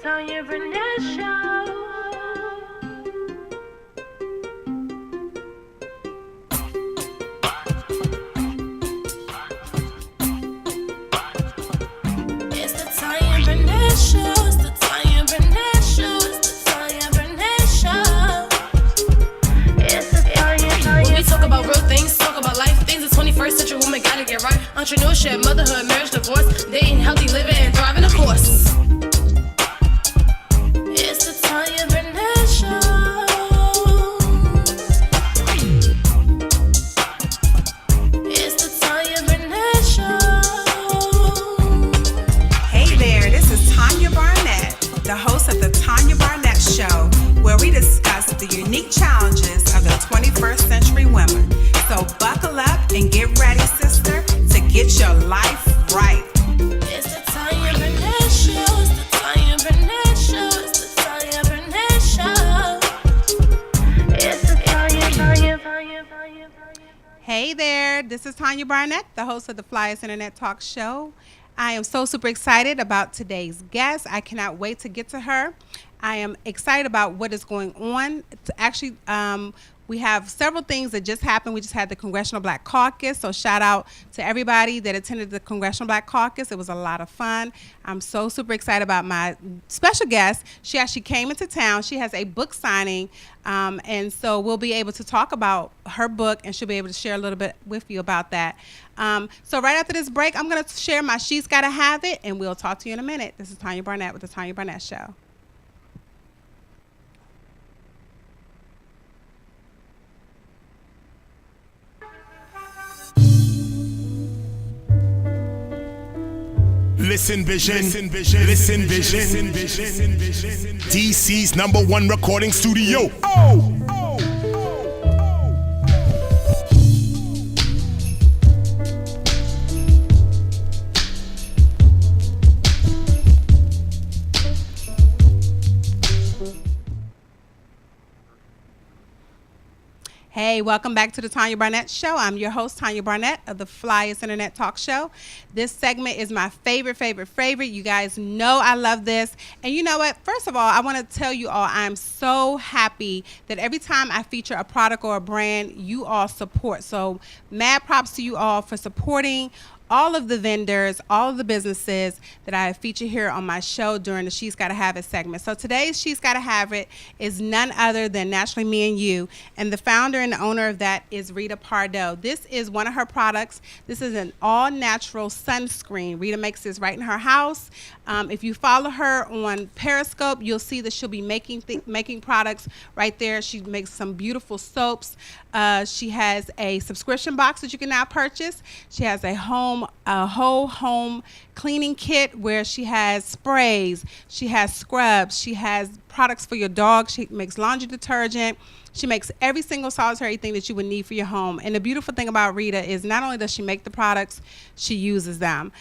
Tanya Barnett Show. It's the Tanya Barnett Show. It's the Tanya Barnett Show. It's the Tanya Barnett Show. It's the Tanya. When we talk about real things, talk about life things. The 21st century woman gotta get right. Entrepreneurship, motherhood, marriage, divorce, dating, healthy living, and thriving, of course. It's the Tanya Barnett Show. It's the Tanya Barnett Show. Hey there, this is Tanya Barnett, the host of the Tanya Barnett Show, where we discuss the unique challenges of the 21st century women. So buckle up and get ready, sister, to get your life right. It's the Tanya Barnett Show. It's the Tanya Barnett Show. It's the Tanya Barnett Show. It's the Tanya. Hey there, this is Tanya Barnett, the host of the Flyers Internet Talk Show. I am so super excited about today's guest. I cannot wait to get to her. I am excited about what is going on. Actually, we have several things that just happened. We just had the Congressional Black Caucus, so shout out to everybody that attended the Congressional Black Caucus. It was a lot of fun. I'm so super excited about my special guest. She actually came into town. She has a book signing, and so we'll be able to talk about her book, and she'll be able to share a little bit with you about that. So right after this break, I'm going to share my She's Gotta Have It, and we'll talk to you in a minute. This is Tanya Barnett with the Tanya Barnett Show. Listen Vision, Listen Vision, DC's #1 recording studio. Hey, welcome back to the Tanya Barnett Show. I'm your host, Tanya Barnett of the Flyers Internet Talk Show. This segment is my favorite. You guys know I love this. And you know what? First of all, I want to tell you all I'm so happy that every time I feature a product or a brand, you all support. So mad props to you all for supporting all of the vendors, all of the businesses that I have featured here on my show during the She's Gotta Have It segment. So today's She's Gotta Have It is none other than Naturally Me and You, and the founder and the owner of that is Rita Pardo. This is one of her products. This is an all-natural sunscreen. Rita makes this right in her house. If you follow her on Periscope, you'll see that she'll be making products right there. She makes some beautiful soaps. She has a subscription box that you can now purchase. She has a whole home cleaning kit where she has sprays, she has scrubs, she has products for your dog. She makes laundry detergent. She makes every single solitary thing that you would need for your home. And the beautiful thing about Rita is not only does she make the products, she uses them.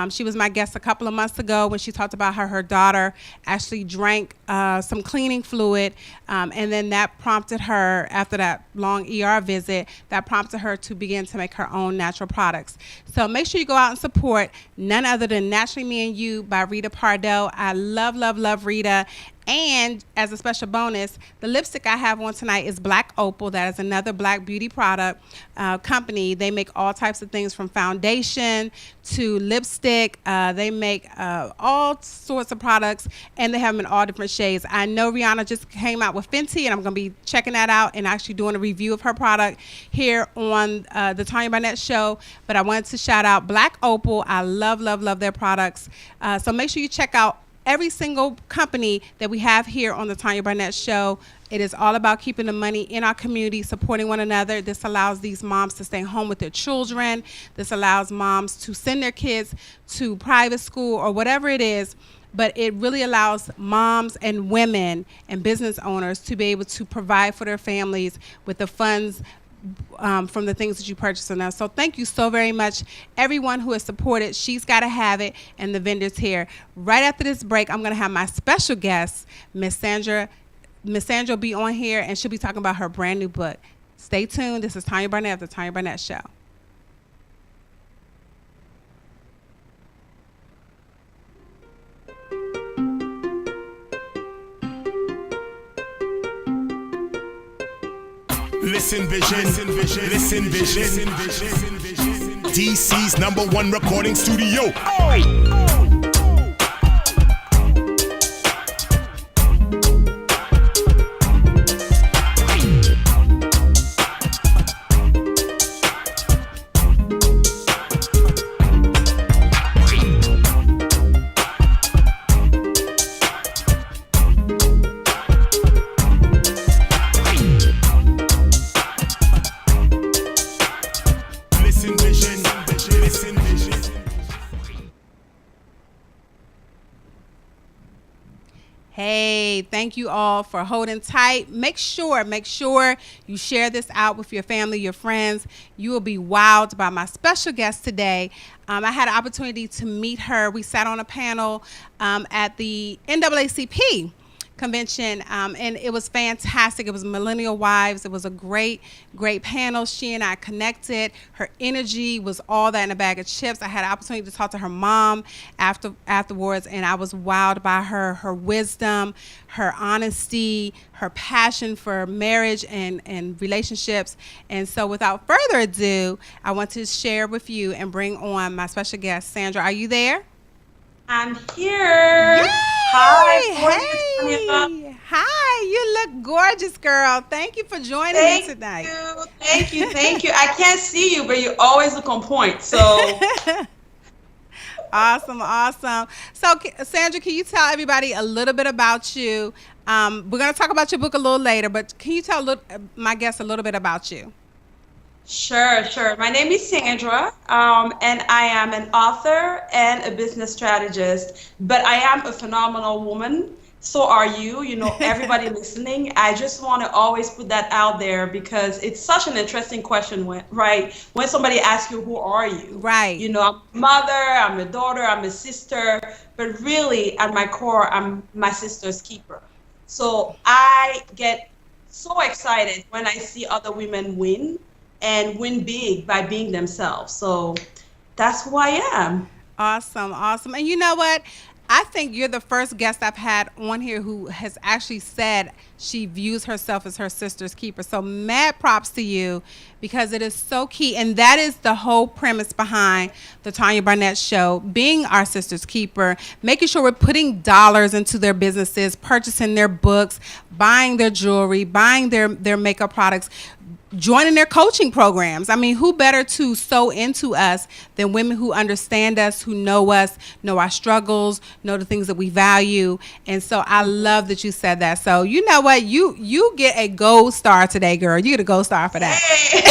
She was my guest a couple of months ago when she talked about how her daughter actually drank some cleaning fluid, and then that prompted her, after that long ER visit, that prompted her to begin to make her own natural products. So make sure you go out and support none other than Naturally Me and You by Rita Pardo. I love Rita. And as a special bonus, the lipstick I have on tonight is Black Opal. That is another black beauty product company. They make all types of things from foundation to lipstick. They make all sorts of products, and they have them in all different shades. I know Rihanna just came out with Fenty, and I'm going to be checking that out and actually doing a review of her product here on the Tanya Barnett Show. But I wanted to shout out Black Opal. I love their products. So make sure you check out every single company that we have here on the Tanya Barnett Show. It is all about keeping the money in our community, supporting one another. This allows these moms to stay home with their children. This allows moms to send their kids to private school or whatever it is. But it really allows moms and women and business owners to be able to provide for their families with the funds from the things that you purchase on us. So thank you so very much, everyone who has supported She's Gotta Have It and the vendors here. Right after this break, I'm going to have my special guest, Miss Sandra. Miss Sandra will be on here, and she'll be talking about her brand new book. Stay tuned. This is Tanya Barnett of the Tanya Barnett Show. Listen Vision, Listen Vision, DC's #1 recording studio. Hey, thank you all for holding tight. Make sure you share this out with your family, your friends. You will be wowed by my special guest today. I had an opportunity to meet her. We sat on a panel at the NAACP convention, and it was fantastic. It was Millennial Wives. It was a great panel. She and I connected. Her energy was all that in a bag of chips. I had an opportunity to talk to her mom afterwards, and I was wowed by her wisdom, her honesty, her passion for marriage and relationships. And so without further ado, I want to share with you and bring on my special guest, Sandra. Are you there? I'm here. Yay! Hey. Hi, you look gorgeous, girl. Thank you for joining me tonight. Thank you. I can't see you, but you always look on point. So awesome. So, Sandra, can you tell everybody a little bit about you? We're going to talk about your book a little later, but can you tell my guests a little bit about you? Sure. My name is Sandra, and I am an author and a business strategist, but I am a phenomenal woman. So are you. You know, everybody listening, I just want to always put that out there because it's such an interesting question, right? When somebody asks you, who are you? Right. You know, I'm a mother, I'm a daughter, I'm a sister, but really at my core, I'm my sister's keeper. So I get so excited when I see other women win and win big by being themselves. So that's who I am. Awesome. And you know what? I think you're the first guest I've had on here who has actually said she views herself as her sister's keeper. So mad props to you because it is so key. And that is the whole premise behind the Tanya Barnett Show, being our sister's keeper, making sure we're putting dollars into their businesses, purchasing their books, buying their jewelry, buying their makeup products, joining their coaching programs. I mean, who better to sow into us than women who understand us, who know us, know our struggles, know the things that we value. And so I love that you said that. So you know what? You get a gold star today, girl. You get a gold star for that. Hey.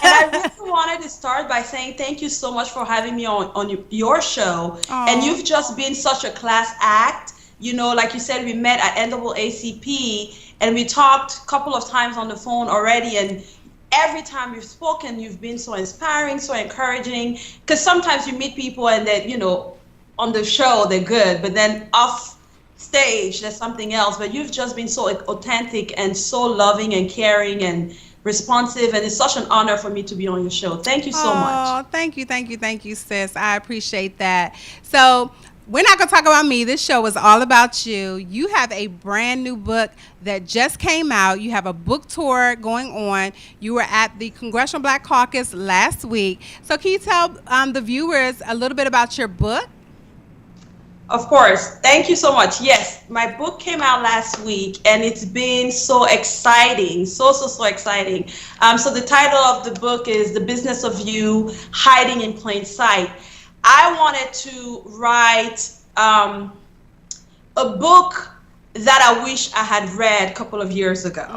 And I really wanted to start by saying thank you so much for having me on your show. Aww. And you've just been such a class act. You know, like you said, we met at NAACP and we talked a couple of times on the phone already. And every time you've spoken, you've been so inspiring, so encouraging. Because sometimes you meet people and that, you know, on the show, they're good. But then off stage, there's something else. But you've just been so authentic and so loving and caring and responsive. And it's such an honor for me to be on your show. Thank you so much. Thank you, sis. I appreciate that. So we're not going to talk about me. This show is all about you. You have a brand new book that just came out. You have a book tour going on. You were at the Congressional Black Caucus last week. So can you tell the viewers a little bit about your book? Of course. Thank you so much. Yes, my book came out last week and it's been so exciting. So exciting. So the title of the book is The Business of You, Hiding in Plain Sight. I wanted to write a book that I wish I had read a couple of years ago.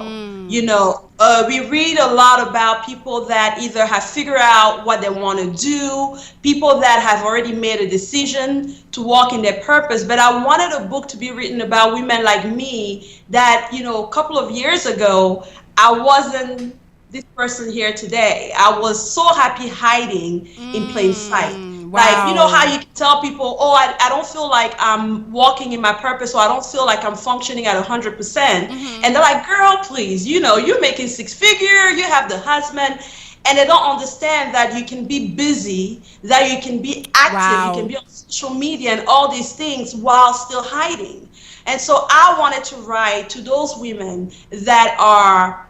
You know, we read a lot about people that either have figured out what they want to do, people that have already made a decision to walk in their purpose. But I wanted a book to be written about women like me that, you know, a couple of years ago, I wasn't this person here today. I was so happy hiding in plain sight. Wow. Like, you know how you can tell people, oh, I don't feel like I'm walking in my purpose, or I don't feel like I'm functioning at 100%. And they're like, girl, please, you know, you're making 6-figure, you have the husband. And they don't understand that you can be busy, that you can be active, you can be on social media and all these things while still hiding. And so I wanted to write to those women that are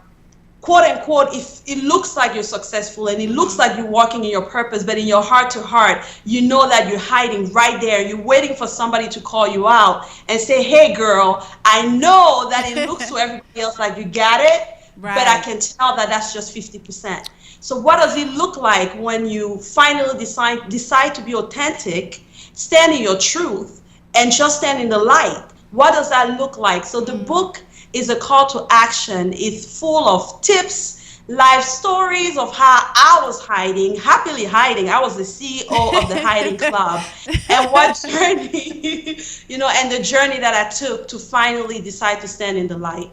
quote unquote, if it looks like you're successful and it looks like you're walking in your purpose, but in your heart to heart, you know that you're hiding right there. You're waiting for somebody to call you out and say, hey, girl, I know that it looks to everybody else like you got it, but I can tell that that's just 50%. So what does it look like when you finally decide to be authentic, stand in your truth, and just stand in the light? What does that look like? So the book is a call to action. It's full of tips, life stories of how I was hiding, happily hiding. I was the CEO of the hiding club. And what journey, and the journey that I took to finally decide to stand in the light.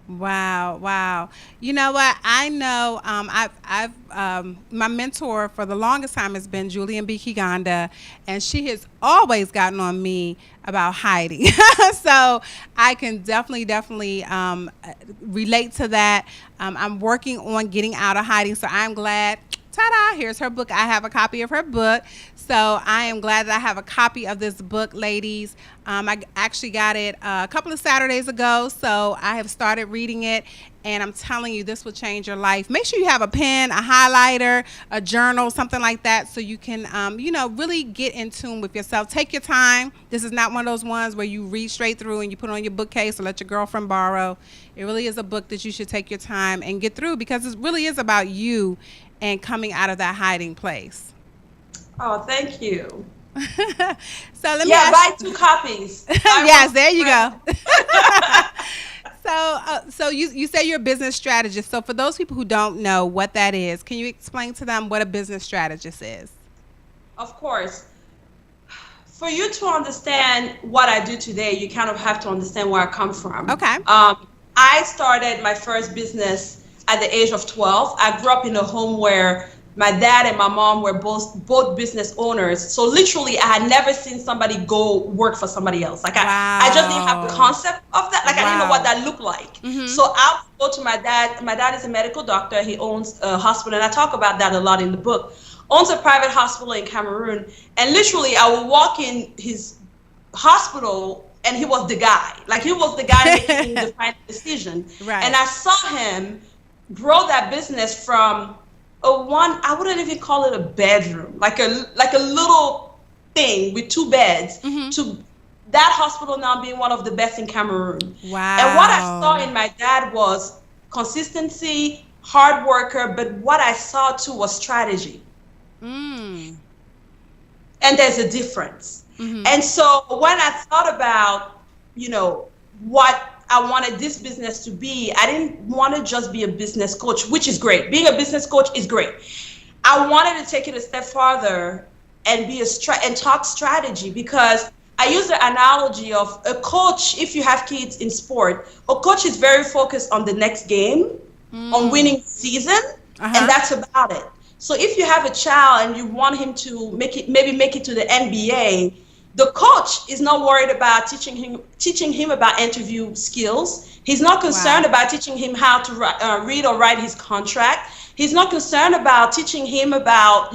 Wow. You know what? I know I've my mentor for the longest time has been Julian B. Kiganda, and she has always gotten on me about hiding. So I can definitely relate to that. I'm working on getting out of hiding, so I'm glad. Ta-da, here's her book. I have a copy of her book. So I am glad that I have a copy of this book, ladies. I actually got it a couple of Saturdays ago, so I have started reading it, and I'm telling you, this will change your life. Make sure you have a pen, a highlighter, a journal, something like that, so you can, really get in tune with yourself. Take your time. This is not one of those ones where you read straight through and you put it on your bookcase or let your girlfriend borrow. It really is a book that you should take your time and get through, because it really is about you and coming out of that hiding place. Oh, thank you. So let me buy 2 copies. Yes, there you go. So you say you're a business strategist. So for those people who don't know what that is, can you explain to them what a business strategist is? Of course. For you to understand what I do today, you kind of have to understand where I come from. Okay. I started my first business at the age of 12. I grew up in a home where my dad and my mom were both business owners. So literally, I had never seen somebody go work for somebody else. Like I just didn't have the concept of that. Like I didn't know what that looked like. Mm-hmm. So I would go to my dad. My dad is a medical doctor. He owns a hospital, and I talk about that a lot in the book. Owns a private hospital in Cameroon, and literally, I would walk in his hospital, and he was the guy. Like he was the guy making the final decision. Right. And I saw him grow that business from I wouldn't even call it a bedroom, like a little thing with 2 beds, to that hospital now being one of the best in Cameroon. Wow. And what I saw in my dad was consistency, hard worker, but what I saw too was strategy. And there's a difference. And so when I thought about, what I wanted this business to be, I didn't want to just be a business coach, which is great. Being a business coach is great. I wanted to take it a step farther and be and talk strategy, because I use the analogy of a coach. If you have kids in sport, a coach is very focused on the next game, on winning season, and that's about it. So if you have a child and you want him to make it to the NBA, the coach is not worried about teaching him about interview skills. He's not concerned about teaching him how to read or write his contract. He's not concerned about teaching him about,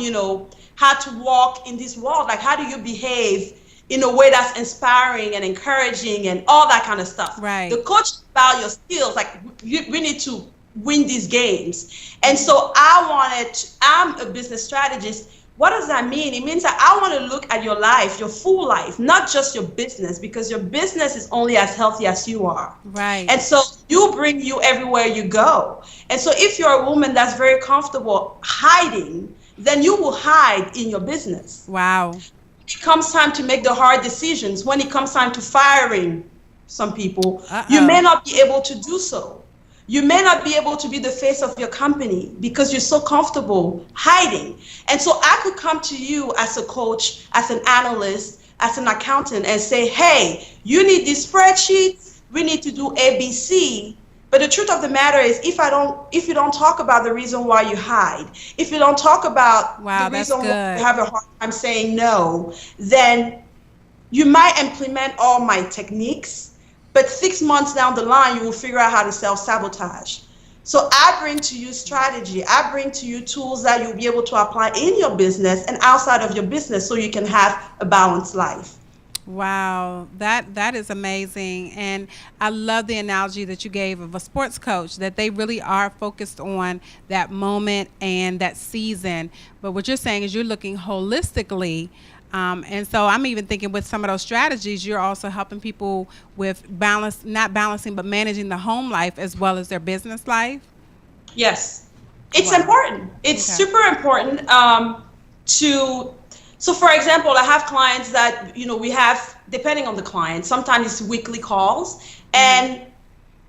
how to walk in this world. Like, how do you behave in a way that's inspiring and encouraging and all that kind of stuff. Right. The coach is about your skills. Like, we need to win these games. And so I'm a business strategist. What does that mean? It means that I want to look at your life, your full life, not just your business, because your business is only as healthy as you are. Right. And so you bring you everywhere you go. And so if you're a woman that's very comfortable hiding, then you will hide in your business. Wow. When it comes time to make the hard decisions, when it comes time to firing some people, you may not be able to do so. You may not be able to be the face of your company because you're so comfortable hiding. And so I could come to you as a coach, as an analyst, as an accountant and say, hey, you need these spreadsheets. We need to do ABC. But the truth of the matter is, if you don't talk about the reason why you hide, if you don't talk about the reason why you have a hard time saying no, then you might implement all my techniques. But 6 months down the line, you will figure out how to self-sabotage. So I bring to you strategy. I bring to you tools that you'll be able to apply in your business and outside of your business so you can have a balanced life. Wow, that is amazing. And I love the analogy that you gave of a sports coach, that they really are focused on that moment and that season. But what you're saying is you're looking holistically. And so I'm even thinking with some of those strategies, you're also helping people with balance, not balancing, but managing the home life as well as their business life. Yes, it's Wow. important. It's super important So for example, I have clients that, we have, depending on the client, sometimes it's weekly calls, and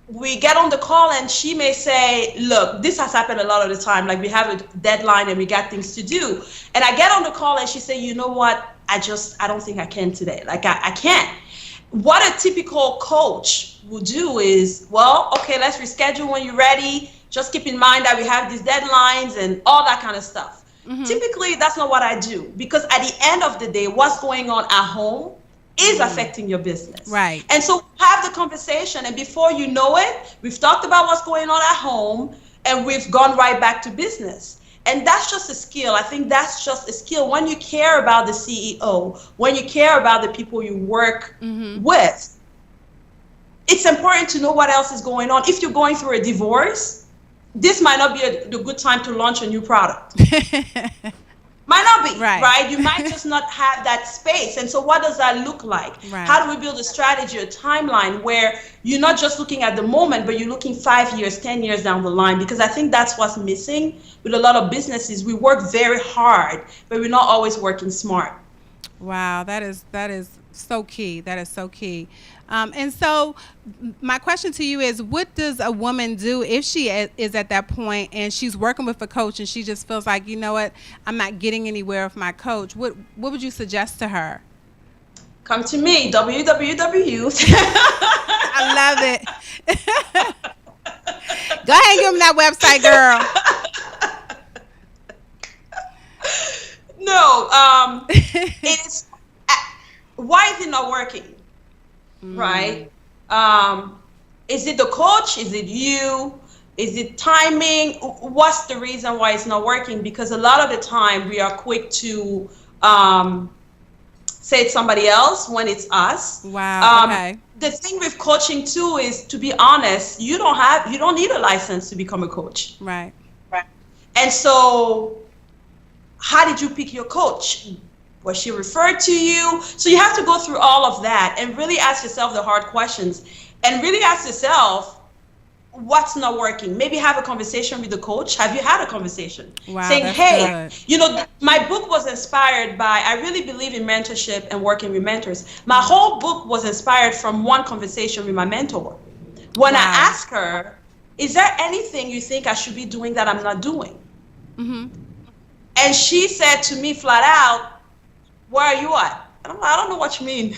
we get on the call and she may say, look, this has happened a lot of the time. Like, we have a deadline and we got things to do. And I get on the call and she say, you know what? I don't think I can today. Like, I can't. What a typical coach will do is, well, okay, let's reschedule when you're ready. Just keep in mind that we have these deadlines and all that kind of stuff. Typically, that's not what I do, because at the end of the day, what's going on at home is affecting your business. Right. And so have the conversation, and before you know it, we've talked about what's going on at home, and we've gone right back to business. And that's just a skill. I think that's just a skill. When you care about the CEO, when you care about the people you work with, it's important to know what else is going on. If you're going through a divorce, this might not be the good time to launch a new product. Might not be, right? You might just not have that space. And so what does that look like? Right. How do we build a strategy, a timeline where you're not just looking at the moment, but you're looking 5 years, 10 years down the line? Because I think that's what's missing with a lot of businesses. We work very hard, but we're not always working smart. Wow, that is so key. That is so key. And so my question to you is, what does a woman do if she is at that point and she's working with a coach and she just feels like, you know what, I'm not getting anywhere with my coach? What would you suggest to her? Come to me, www. I love it. Go ahead and give them that website, girl. No, it's why is it not working? Right? Is it the coach? Is it you? Is it timing? What's the reason why it's not working? Because a lot of the time we are quick to say it's somebody else when it's us. Wow. Okay. The thing with coaching too is, to be honest, you don't need a license to become a coach. Right. And so, how did you pick your coach? Was she referred to you? So you have to go through all of that and really ask yourself the hard questions, and really ask yourself what's not working. Maybe have a conversation with the coach. Have you had a conversation? Wow, saying, that's hey, good. My book was inspired by, I really believe in mentorship and working with mentors. My whole book was inspired from one conversation with my mentor. When I asked her, is there anything you think I should be doing that I'm not doing? And she said to me flat out, where are you at? And I'm like, I don't know what you mean.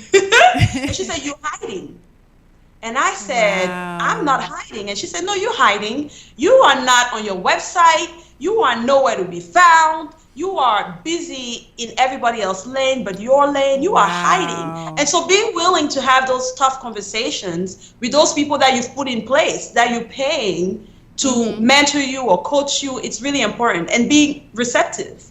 And she said, you're hiding. And I said, I'm not hiding. And she said, no, you're hiding. You are not on your website. You are nowhere to be found. You are busy in everybody else's lane, but your lane, you are hiding. And so being willing to have those tough conversations with those people that you've put in place, that you're paying to mentor you or coach you, it's really important. And being receptive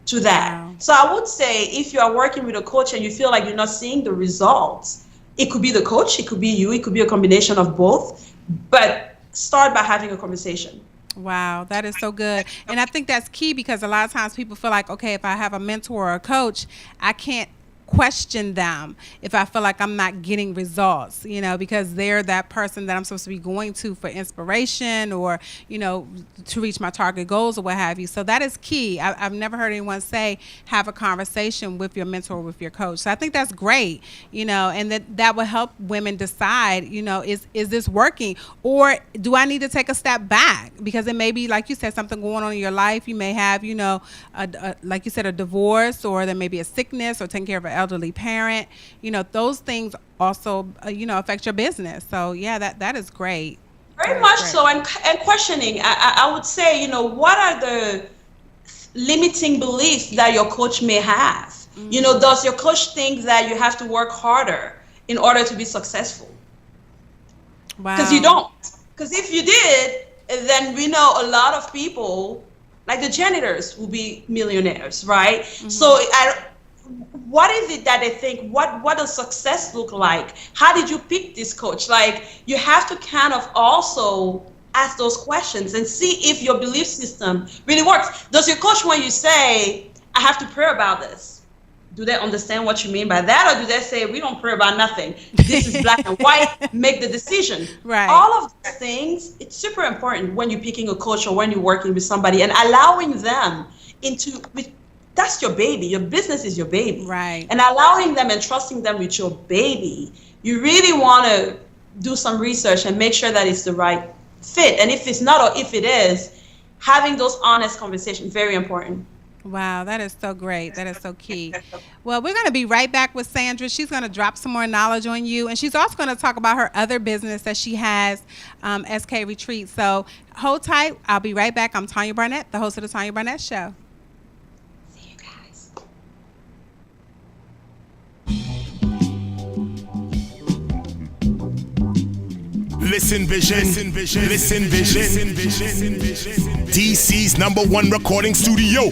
to that. So I would say, if you are working with a coach and you feel like you're not seeing the results, it could be the coach, it could be you, it could be a combination of both, but start by having a conversation. Wow, that is so good. And I think that's key, because a lot of times people feel like, okay, if I have a mentor or a coach, I can't question them if I feel like I'm not getting results, because they're that person that I'm supposed to be going to for inspiration or, to reach my target goals or what have you. So that is key. I've never heard anyone say, have a conversation with your mentor or with your coach. So I think that's great, and that will help women decide, is this working, or do I need to take a step back? Because it may be, like you said, something going on in your life. You may have, like you said, a divorce, or there may be a sickness, or taking care of an elderly parent. Those things also affect your business. So that is great. Very much so. And questioning, I would say, what are the limiting beliefs that your coach may have? Does your coach think that you have to work harder in order to be successful? Wow. Because you don't. Because if you did, then we know a lot of people, like the janitors, will be millionaires, right? So what is it that they think? What does success look like? How did you pick this coach? Like, you have to kind of also ask those questions and see if your belief system really works. Does your coach, when you say, I have to pray about this, do they understand what you mean by that? Or do they say, we don't pray about nothing, this is black and white, make the decision? Right. All of these things, it's super important when you're picking a coach or when you're working with somebody, and allowing them into, that's your baby. Your business is your baby. Right. And allowing them and trusting them with your baby, you really want to do some research and make sure that it's the right fit. And if it's not, or if it is, having those honest conversations, very important. Wow, that is so great. That is so key. Well, we're going to be right back with Sandra. She's going to drop some more knowledge on you. And she's also going to talk about her other business that she has, SK Retreat. So hold tight. I'll be right back. I'm Tanya Barnett, the host of the Tanya Barnett Show. See you guys. Listen Vision, listen Vision, listen Vision, listen Vision. DC's #1 recording studio.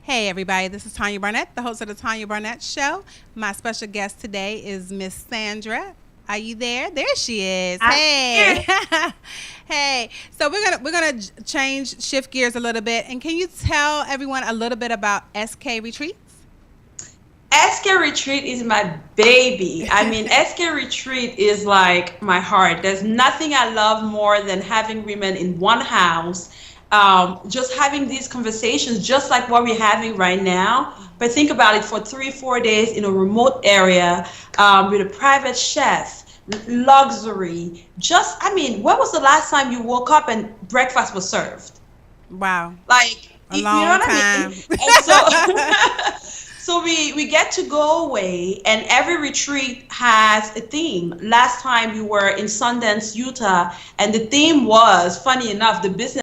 Hey everybody, this is Tanya Barnett, the host of the Tanya Barnett Show. My special guest today is Miss Sandra. Are you there? There she is. Hey. Hey. So we're gonna shift gears a little bit. And can you tell everyone a little bit about SK Retreats? SK Retreat is my baby. I mean, SK Retreat is like my heart. There's nothing I love more than having women in one house, just having these conversations, just like what we're having right now. But think about it, for 3-4 days in a remote area, with a private chef, luxury. I mean, when was the last time you woke up and breakfast was served? Wow. Like, a you long know what time. I mean? So we get to go away, and every retreat has a theme. Last time we were in Sundance, Utah, and the theme was, funny enough, the business